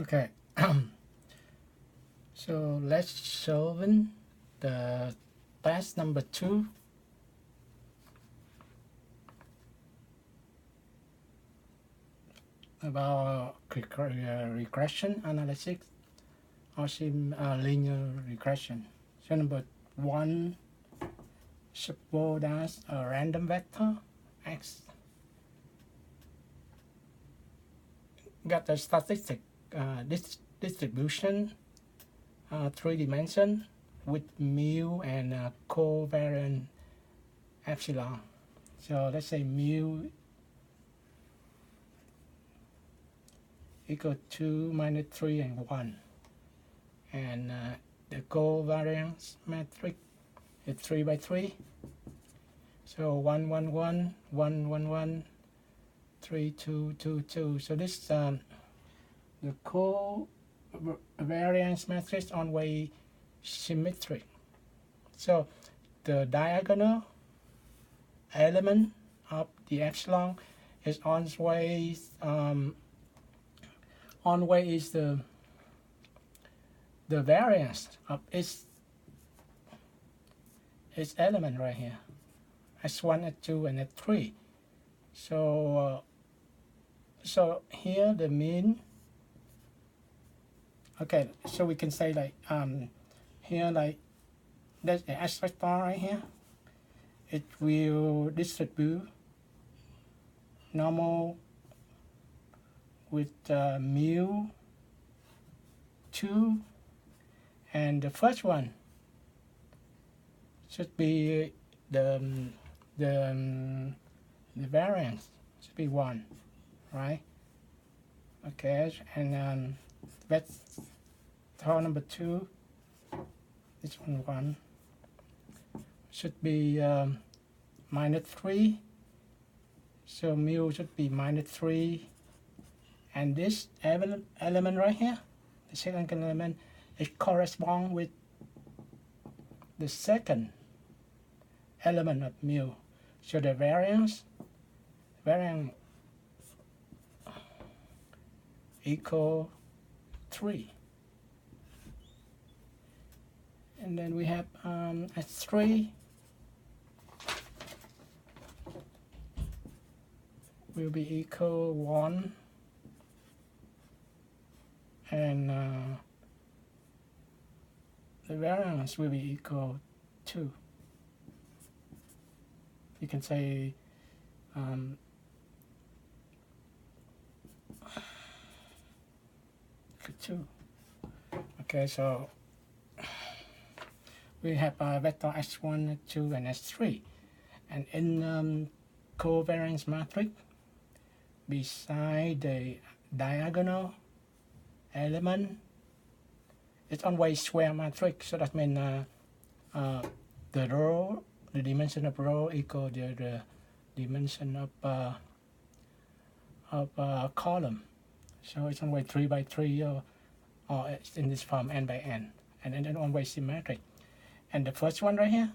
Okay, so let's solve the test number 2. About regression analysis or linear regression. So number 1, suppose that a random vector x got a statistic distribution 3 dimension with mu and covariance epsilon. So let's say mu equal to -3 and 1, and the covariance matrix is 3 by 3. So 1 1 1 1 1 1 3 2 2 2. So this the covariance matrix always symmetric. So the diagonal element of the epsilon is always the variance of its element right here, s1, s2, and s3. So so here the mean. Okay, so we can say like here like there's the s vector right here. It will distribute normal with mu 2, and the first one should be the variance should be 1, right? Okay, and vector number 2, this one should be -3, so mu should be -3, and this element right here, the second element, it corresponds with the second element of mu. So the variance equal 3. And then we have S3 will be equal 1, and the variance will be equal 2. You can say for 2. Okay, so we have vector s1, s2, and s3, and in covariance matrix, beside the diagonal element, it's always square matrix. So that means the row, the dimension of row equal the dimension of column. So it's always 3 by 3, or it's in this form n by n, and then always symmetric. And the first one right here,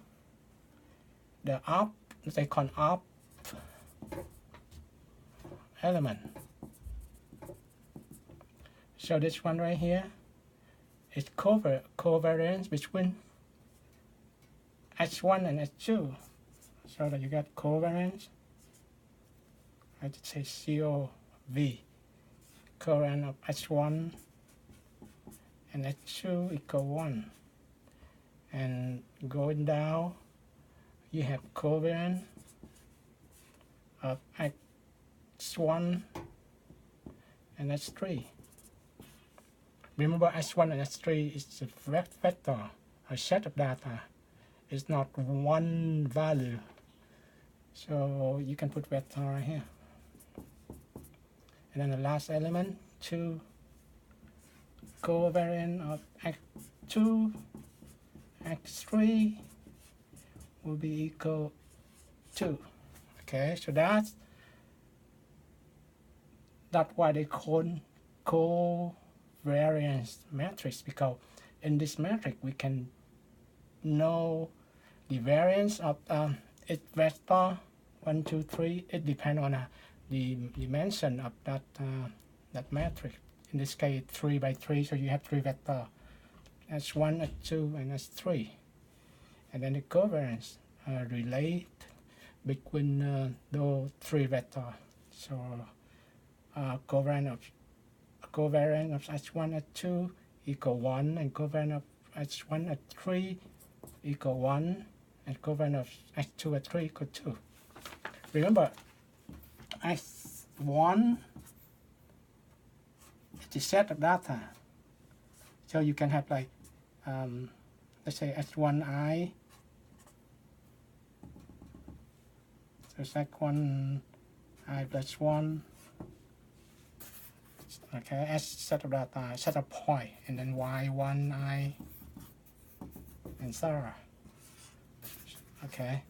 the up, they call up element. So this one right here is covariance between s1 and s2. So that you got covariance, I should say COV, covariance of s1 and s2 equal 1. And going down, you have covariance of s1 and s3. Remember, s1 and s3 is a vector, a set of data. It's not one value. So you can put vector right here. And then the last element, 2, covariance of x2, x3 will be equal 2. Okay, so that's why they call covariance matrix, because in this matrix we can know the variance of its vector 1 2 3. It depends on the dimension of that matrix. in this case 3 by 3, so you have 3 vector, S1, S2, and S3. And then the covariance relate between those 3 vectors. So covariance of S1, S2 equal 1, and covariance of S1, S3 equal 1, and covariance of S2, S3 equal 2. Remember, S1 is the set of data. So you can have like, let's say S1I. So S1I plus 1. Okay, S set of data, set of point, and then Y1I, and so on. Okay,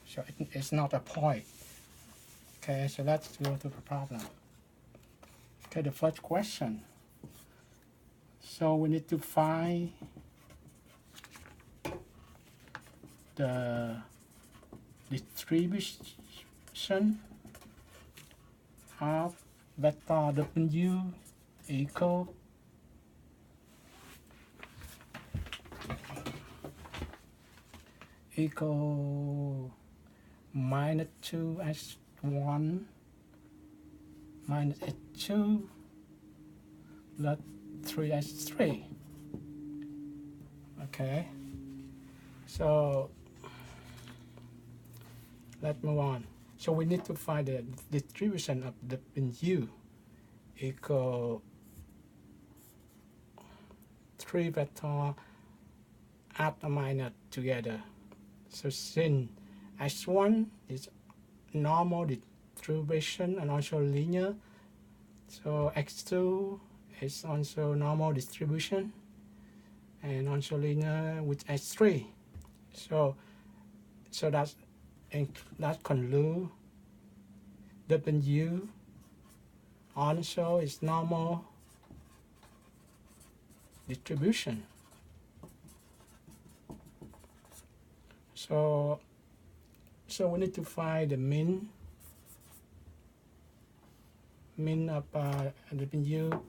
so it's not a point. Okay, so let's go to the problem. Okay, the first question. So we need to find the distribution of vector W equal minus 2s1 minus s2 plus 3s3. Okay, so let's move on. So we need to find the distribution of W equal 3 vector add or minus together. So since S1 is normal distribution and also linear, so X2 is also normal distribution and also linear with S3. So that conclude W also is normal distribution. So we need to find the mean of W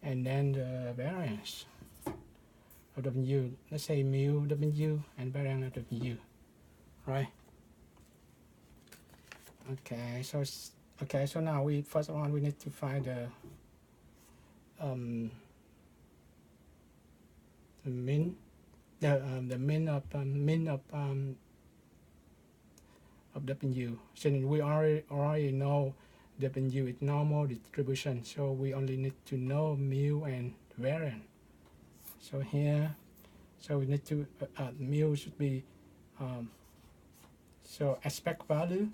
and then the variance of W. Let's say mu W and variance of W, right? Okay, so now first of all we need to find the mean of W. Since we already know W is normal distribution, so we only need to know mu and variance. So here, so we need to mu should be so aspect value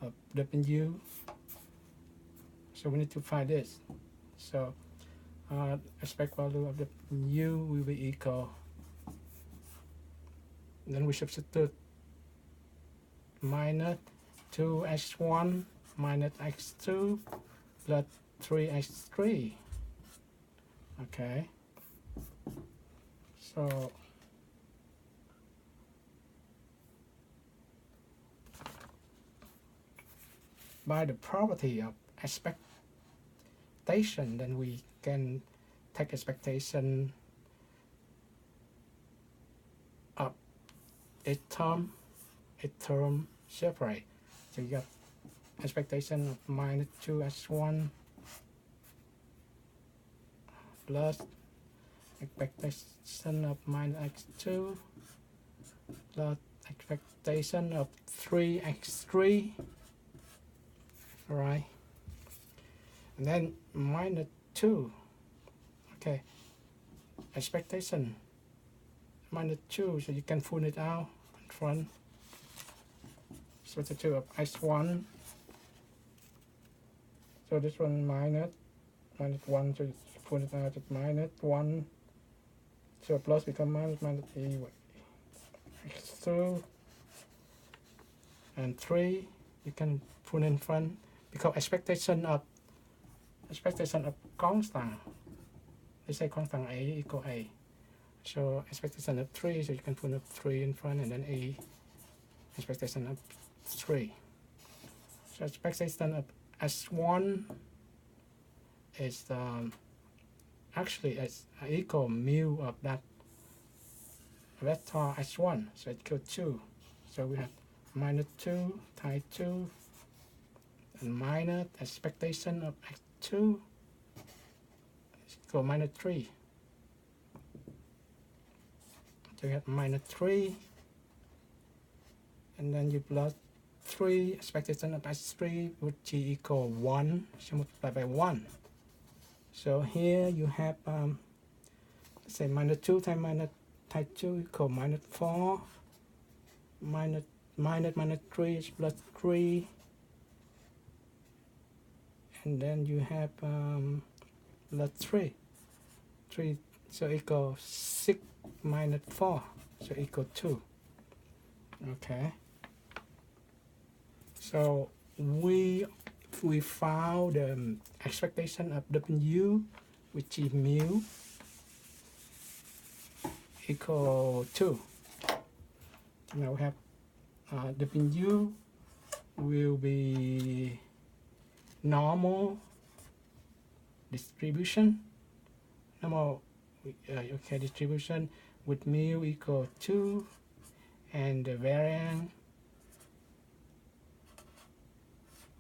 of W. So we need to find this. So aspect value of W will be equal. Then we substitute minus 2s1 minus x2 plus 3x3. Okay. So by the property of expectation, then we can take expectation of a term separate. So you got expectation of minus 2s1 plus expectation of minus x2 plus expectation of 3x3. Alright, and then minus 2. Okay, expectation minus 2, so you can pull it out in front. Substitute of x1. So this one minus 1, so you pull it out at minus 1. So plus become minus e x2 and 3 you can put in front because expectation of constant. Let's say constant a equal a. So expectation of 3, so you can put up 3 in front and then a expectation of 3. So expectation of S1 is actually it's equal mu of that vector x1, so it equals 2. So we have minus 2 times 2 and minus expectation of x2 is equal minus 3. So you have minus 3, and then you plus 3 expectation of x3, which is equal 1, so multiply by 1. So here you have let's say minus 2 times minus 2 equal minus 4, minus 3 is plus 3, and then you have plus 3, so equal 6 minus 4, so equal 2. Okay, so we found the expectation of W, which is mu, equal 2. Now we have W will be normal distribution, okay, distribution with mu equal 2, and the variance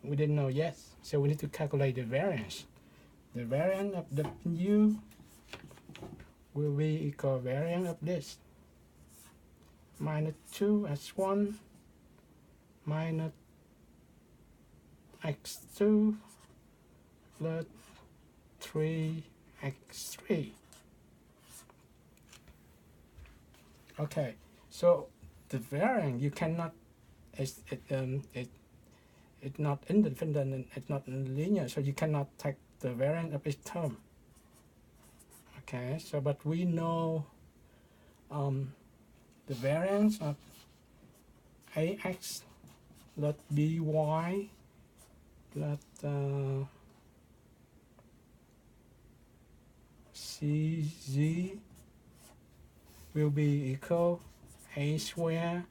we didn't know yet, so we need to calculate the variance. The variance of W will be equal variance of this minus 2 x1 minus x2 plus 3 x3. Okay, so the variance you cannot, it's not independent and it's not linear, so you cannot take the variance of each term. Okay, so but we know the variance of ax plus by plus cz will be equal a square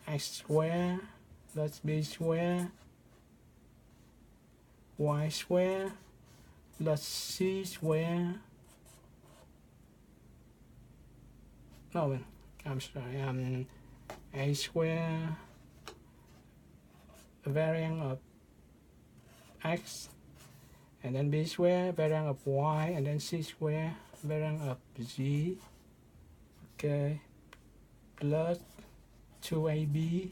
x square plus b square y square plus c square. No, I'm sorry, a square variance of x, and then b square variance of y, and then c square variance of z. Okay, plus 2ab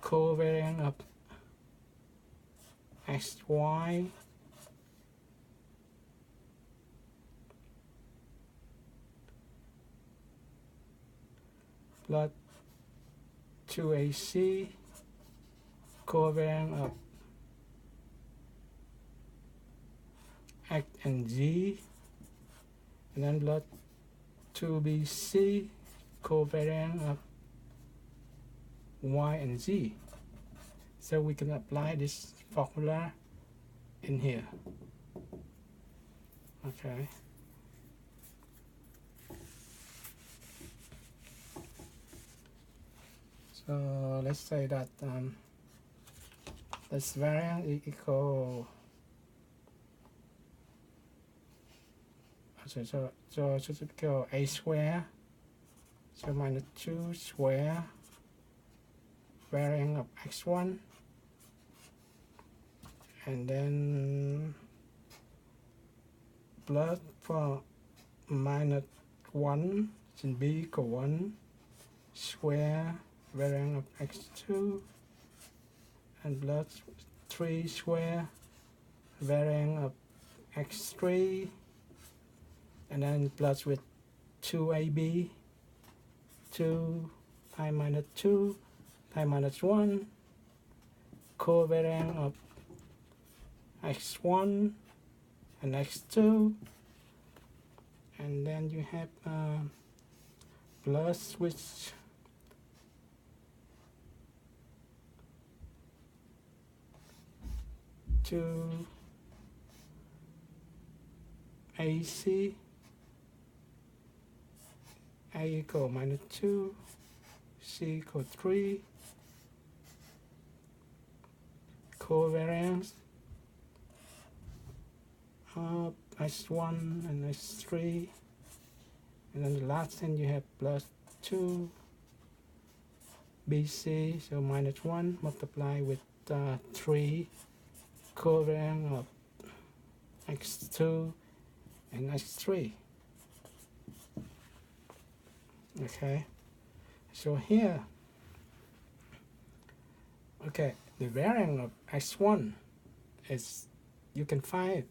covariance of xy plus 2ac covariance of x and z, and then plus 2bc covariance of y and z. So we can apply this formula in here. Okay. So let's say that this variance is equal. So should equal a square. So minus 2 square variance of x1, and then plus for minus 1 since b equal 1 square variance of x2, and plus 3 square variance of x3, and then plus with 2ab 2 times minus 2 times minus 1 covariance of x1 and x2, and then you have plus with to AC, A equal minus 2, C equal 3, covariance x1 and x3, and then the last thing you have plus 2 bc, so minus 1 multiply with 3 covariance of x2 and x3. Okay, so here, okay, the variance of x1 is, you can find it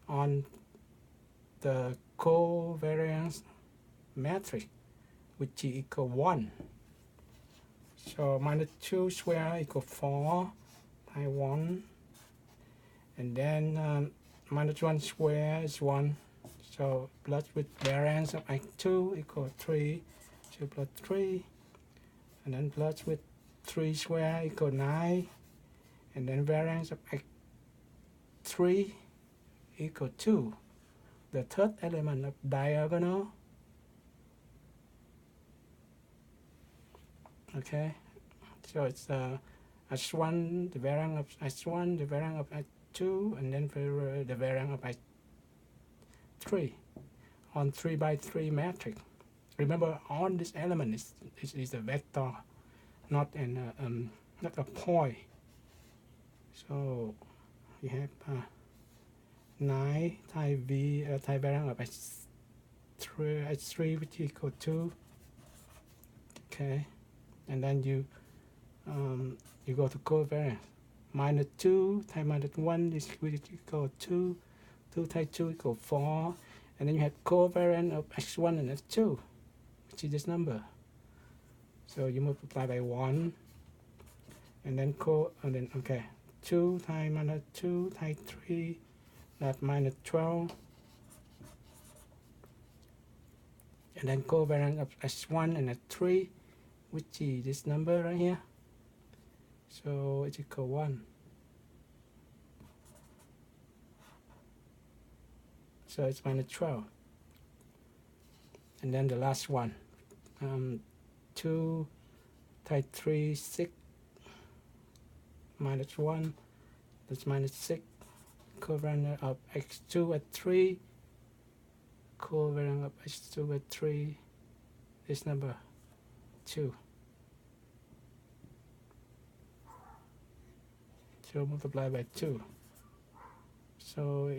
on the covariance matrix, which is equal 1. So minus 2 square equal 4 times 1, and then minus 1 square is 1. So plus with variance of x2 equal 3, so plus 3, and then plus with 3 square equal 9, and then variance of x3 equal 2, the third element of diagonal. Okay, so it's x1, the variance of x1, the variance of x2, and then the variance of x3 on 3 by 3 matrix. Remember, on this element is a vector, not not a point. So we have 9 times v times variance of x3, which is equal to, okay, and then you go to covariance. Minus 2 times minus 1 is equal to 2 times 2 equal 4, and then you have covariance of x1 and x2, which is this number. So you multiply by 1, and then okay, 2 times minus 2 times 3, that's minus 12, and then covariance of x1 and x3, which is this number right here. So it's equal 1. So it's minus 12. And then the last one, 2 times 3, 6, minus 1, that's minus 6. Covariance of x2 at 3, covariance of x2 at 3, this number 2. So multiply by 2. So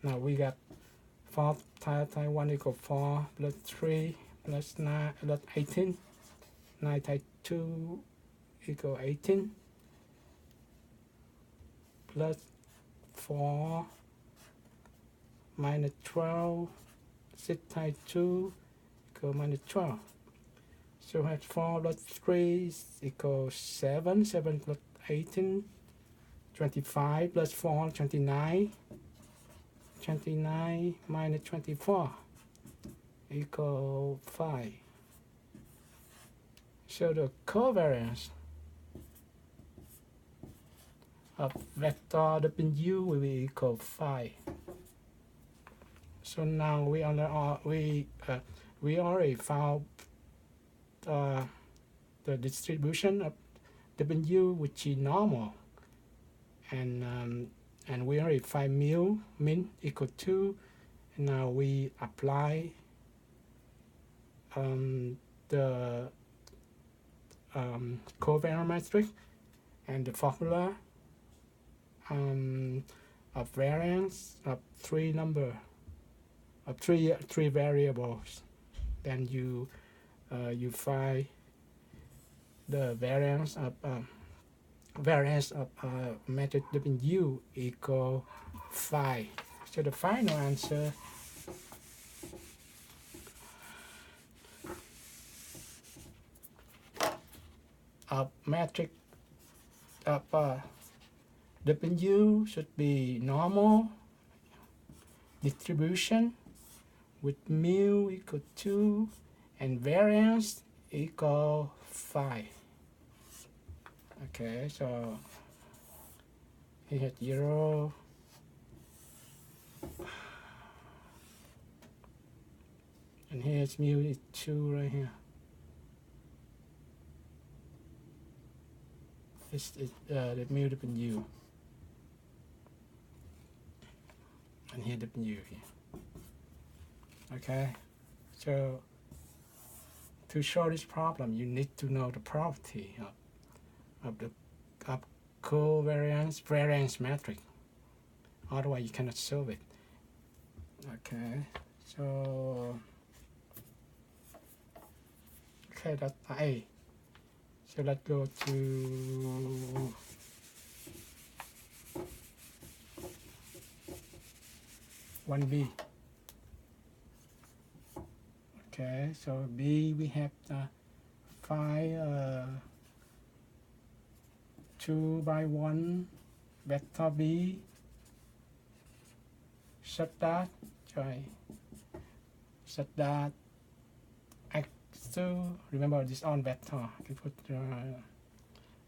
now we got 4 times 1 equal 4 plus 3 plus 9 plus 18. 9 times 2 equal 18 plus 4 minus 12. 6 times 2 equal minus 12. So we have 4 plus 3 equals 7. 7 plus 18, 25 plus 4, 29. 29 minus 24 equal 5. So the covariance of vector W will be equal 5. So now we already found the distribution of W, which is normal, and we already find mu min equal 2, and now we apply the covariance matrix and the formula of variance of three variables. Then you find the variance of matrix W equal 5. So the final answer of matrix of W should be normal distribution with mu equal 2 and variance equal 5. Okay, so here 0, and here's mu is 2 right here. It's the mu W. and here W here. Okay, so to solve this problem, you need to know the property of the covariance variance matrix. Otherwise, you cannot solve it. Okay, so okay, that's A. So let's go to one B. Okay, so B we have find 2 by 1 vector B such that x2, remember this on vector, I can put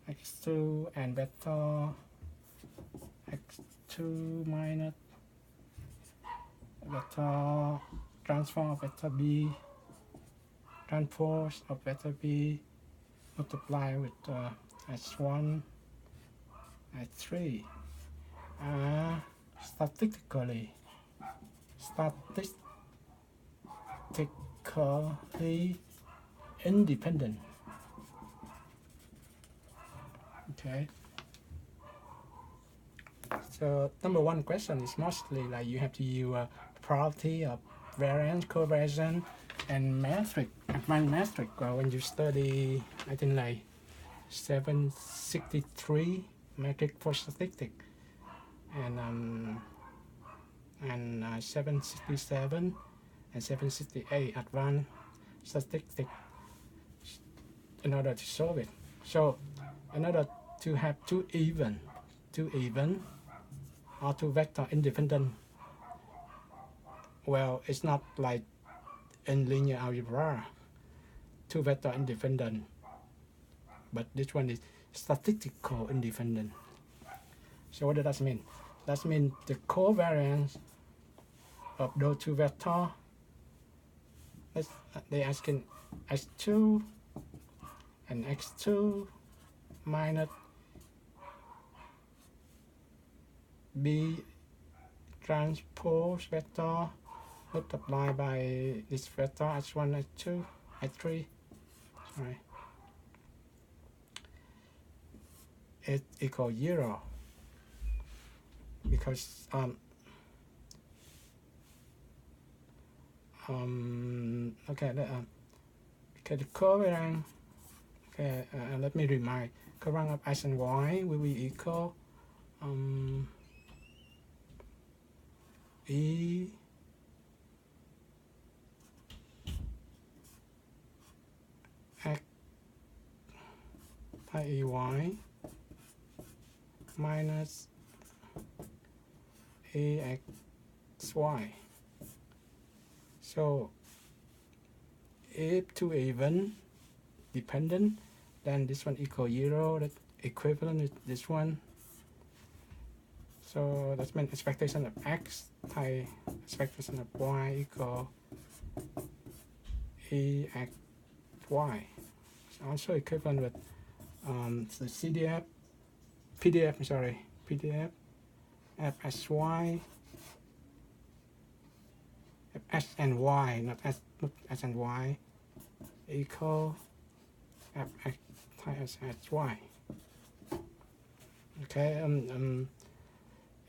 x2 and vector x2 minus vector transform of vector B, transpose of vector B, multiply with s1, s3 are statistically independent. Okay, so number one question is mostly like you have to use property of variance, covariance, and matrix, advanced matrix when you study, I think like 763 matrix for statistics, and 767 and 768 advanced statistics in order to solve it. So in order to have two even or two vector independent, well, it's not like in linear algebra, two vector independent, but this one is statistical independent. So what does that mean? That means the covariance of those two vectors, they asking x2 and x2 minus B transpose vector multiplied by this vector h1, h2, h3, sorry, it equals 0 because okay, okay, the covariance, okay, let me remind, covariance of x and y will be equal E x pi e y minus a x y. So if two even dependent, then this one equal 0. That equivalent is this one. So that's meant expectation of x times expectation of y equal e x y. It's also equivalent with the PDF fsy f and y, not s and y, equal fx times sy. Okay,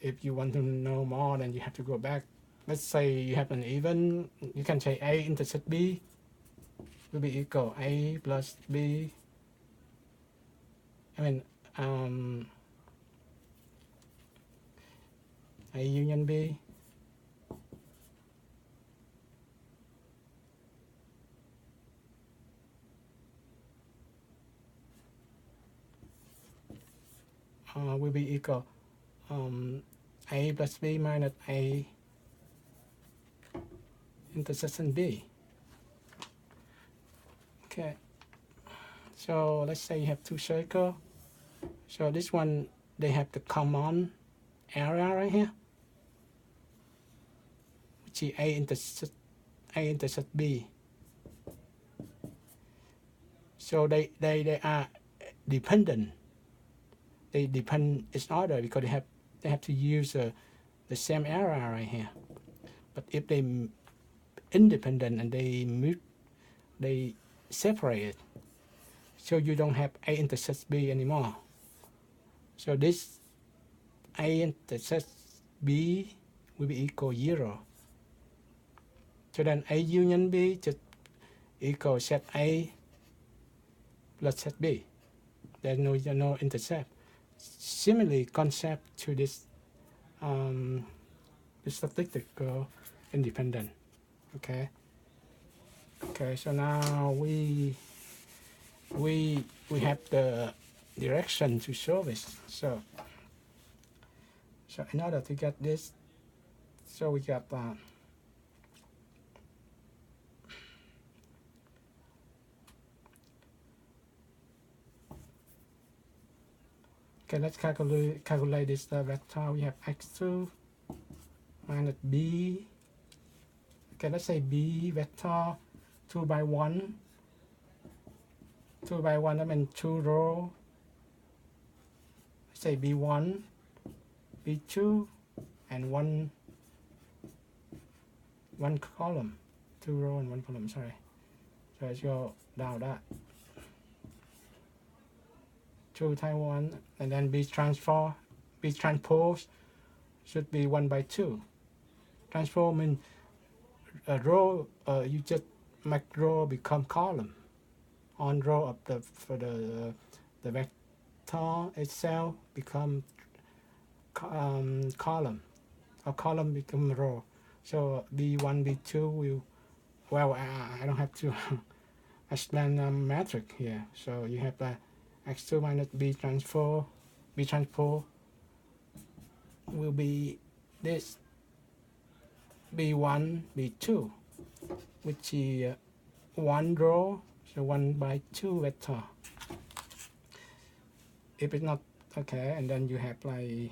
if you want to know more, then you have to go back. Let's say you have an even, you can say A intersect B will be equal A plus B, I mean A union B will be equal A plus B minus A intersection B. Okay, so let's say you have two circles. So this one, they have the common area right here, which is A intersect B. So they are dependent. They depend each other because they have to use the same area right here. But if they independent and they separate it, so you don't have A intersects B anymore. So this A intersects B will be equal 0. So then A union B just equal set A plus set B. There's no intercept. Similarly, concept to this statistical independent. Okay. So now we have the direction to show this. So in order to get this, so we got okay, let's calculate this vector. We have x2 minus b. Okay, let's say b vector 2 by 1. 2 by 1, that means 2 row. Let's say b1, b2, and one column. 2 row and 1 column, sorry. So let's go down that. 2 times 1, and then b transpose should be 1 by 2. Transpose means a row, you just make row become column. On row of the vector itself become column, or column become row. So b1, b2 will, well, I don't have to explain matrix here. So you have x2 minus b transpose will be this b1, b2, which is 1 row, so 1 by 2 vector. If it's not okay, and then you have like,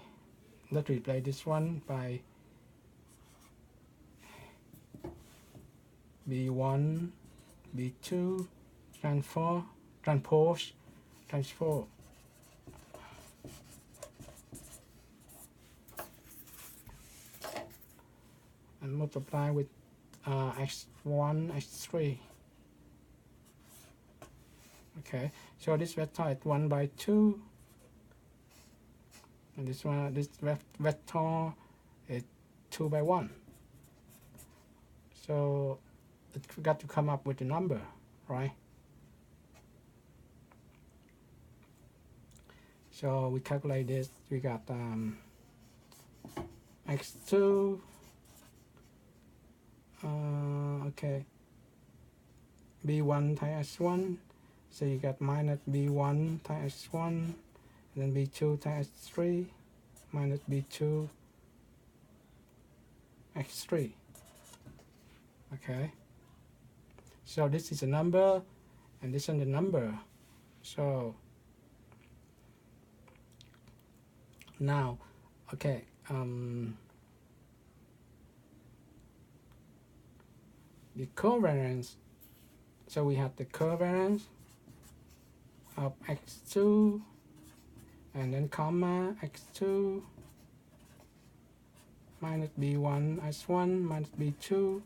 let's replace this one by b1, b2 transpose and multiply with x1, x3. Okay, so this vector is 1 by 2, and this vector is 2 by 1. So it got to come up with a number, right? So we calculate this. We got x2. Okay, b1 times x1. So you got minus b1 times x1, and then b2 times x3, minus b2 x3. Okay. So this is a number, and this is a number. So now, okay, the covariance. So we have the covariance of x2, and then comma x2 minus b1 x1 minus b2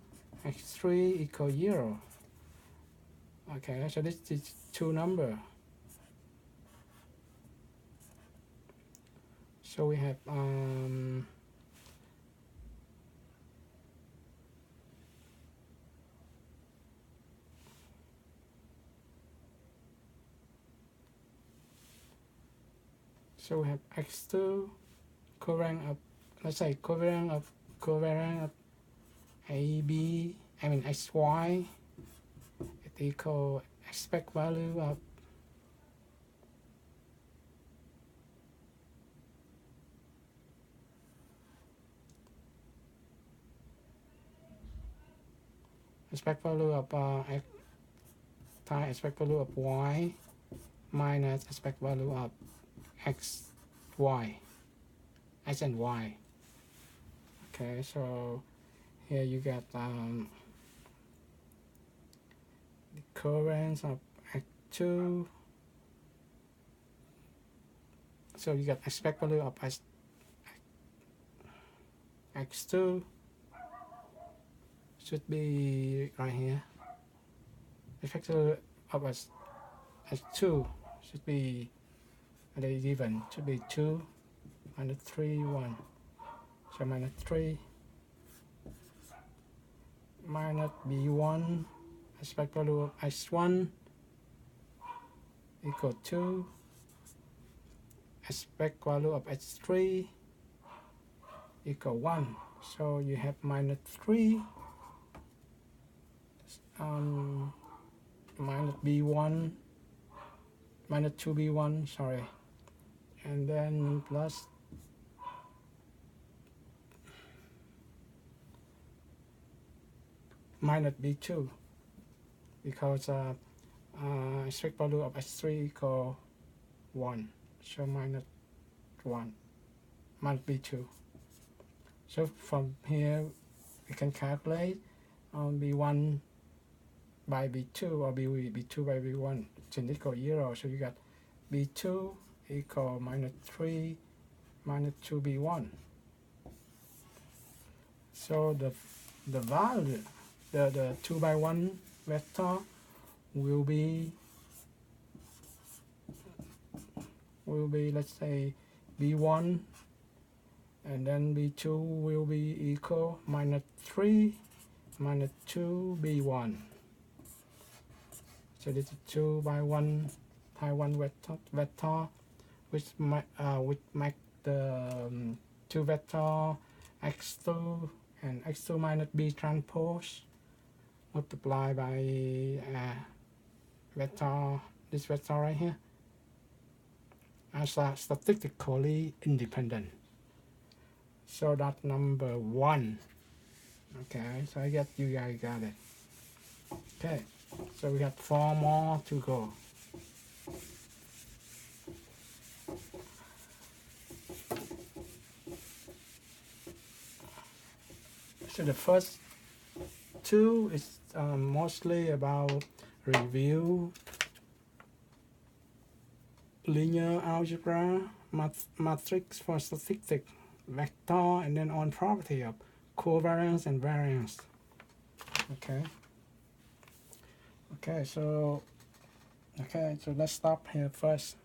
x3 equal 0. Okay, so this is two number. So we have x2 covariance of, let's say covariance of AB, I mean xy, it equal expect value of expect value of x times expect value of y minus expect value of x and y. Okay, so here you got the covariance of x2. So you got expect value of x2 should be right here. The factor of x2 should be the given, should be 2 minus 3 1. So minus 3 minus b1 aspect value of x1 equal to aspect value of x3 equal 1. So you have minus 3 minus b1 minus 2b1, sorry, and then plus minus b2 because aspect value of x3 equal 1, so minus 1 minus b2. So from here we can calculate b1 by b2 or b2 by b1 since equal 0. So you got b2 equal minus 3 minus 2b1. So the value, the 2 by 1 vector will be let's say b1, and then b2 will be equal minus 3 minus 2 b1. So this is 2 by 1 by 1 vector which make the 2 vector x2 and x2 minus b transpose multiplied by vector, this vector right here, as statistically independent. So that's number 1. Okay, so I guess you guys got it. Okay, so we have 4 more to go. So the first 2 is mostly about review, linear algebra, matrix for statistics, vector, and then on property of covariance and variance. Okay, so let's stop here first.